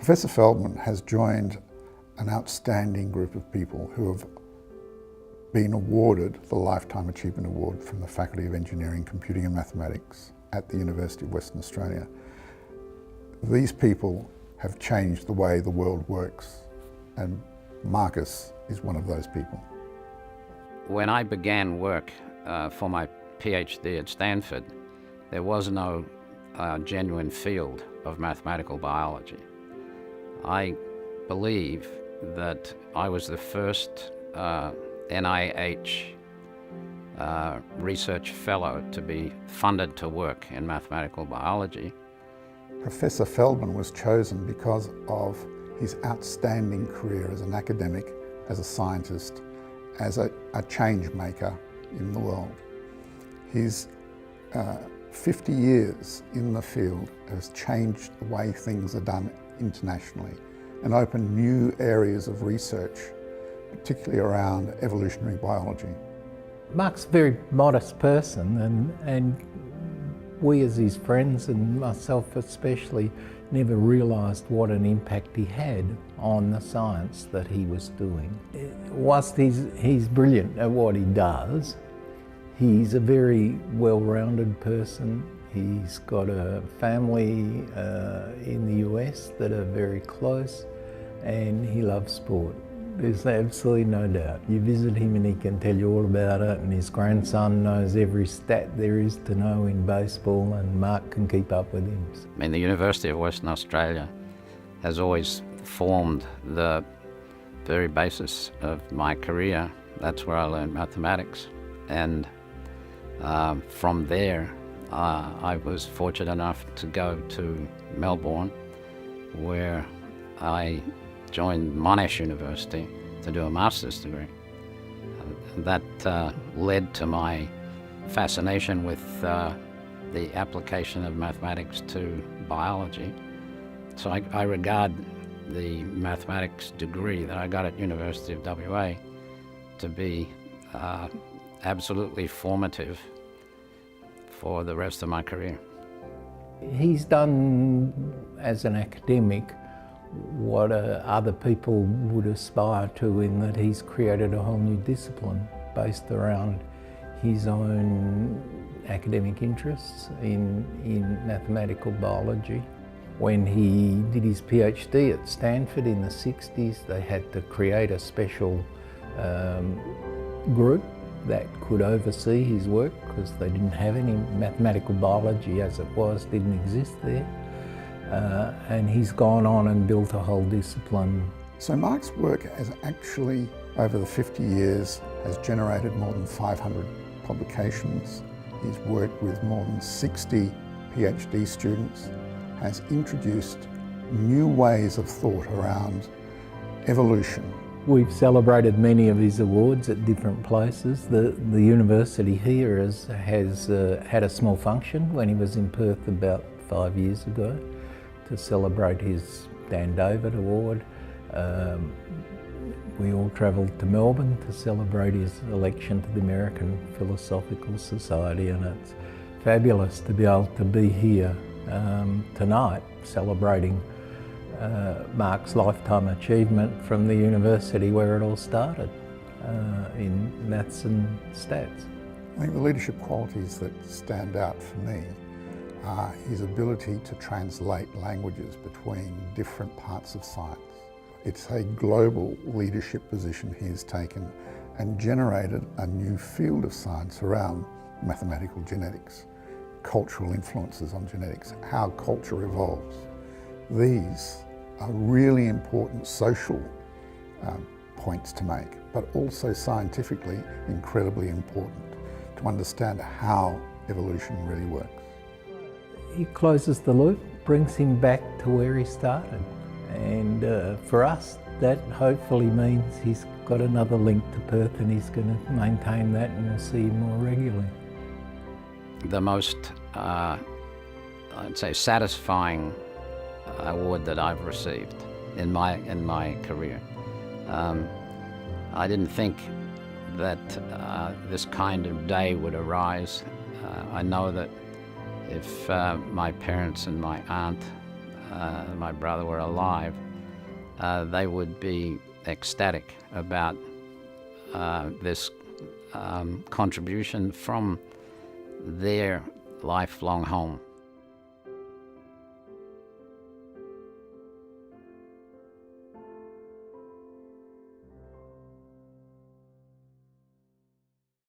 Professor Feldman has joined an outstanding group of people who have been awarded the Lifetime Achievement Award from the Faculty of Engineering, Computing and Mathematics at the University of Western Australia. These people have changed the way the world works, and Marcus is one of those people. When I began work for my PhD at Stanford, there was no genuine field of mathematical biology. I believe that I was the first NIH research fellow to be funded to work in mathematical biology. Professor Feldman was chosen because of his outstanding career as an academic, as a scientist, as a change maker in the world. His 50 years in the field has changed the way things are done internationally and opened new areas of research, particularly around evolutionary biology. Mark's a very modest person, and we as his friends, and myself especially, never realised what an impact he had on the science that he was doing. Whilst he's brilliant at what he does, he's a very well-rounded person. He's got a family in the US that are very close, and he loves sport. There's absolutely no doubt. You visit him and he can tell you all about it, and his grandson knows every stat there is to know in baseball, and Mark can keep up with him. I mean, the University of Western Australia has always formed the very basis of my career. That's where I learned mathematics. And from there, I was fortunate enough to go to Melbourne, where I joined Monash University to do a master's degree. That led to my fascination with the application of mathematics to biology. So I regard the mathematics degree that I got at University of WA to be absolutely formative for the rest of my career. He's done, as an academic, what other people would aspire to, in that he's created a whole new discipline based around his own academic interests in mathematical biology. When he did his PhD at Stanford in the 60s, they had to create a special group that could oversee his work, because they didn't have any mathematical biology as it was, didn't exist there. And he's gone on and built a whole discipline. So Mark's work has actually, over the 50 years, has generated more than 500 publications. He's worked with more than 60 PhD students, has introduced new ways of thought around evolution. We've celebrated many of his awards at different places. The university here has had a small function when he was in Perth about 5 years ago to celebrate his Dan David Award. We all travelled to Melbourne to celebrate his election to the American Philosophical Society, and it's fabulous to be able to be here tonight celebrating Mark's lifetime achievement from the university where it all started, in maths and stats. I think the leadership qualities that stand out for me are his ability to translate languages between different parts of science. It's a global leadership position he has taken and generated a new field of science around mathematical genetics, cultural influences on genetics, how culture evolves. These are really important social points to make, but also scientifically incredibly important to understand how evolution really works. He closes the loop, brings him back to where he started. And for us, that hopefully means he's got another link to Perth, and he's going to maintain that, and we'll see him more regularly. The most, I'd say, satisfying award that I've received in my career. I didn't think that this kind of day would arise. I know that if my parents and my aunt my brother were alive, they would be ecstatic about this contribution from their lifelong home.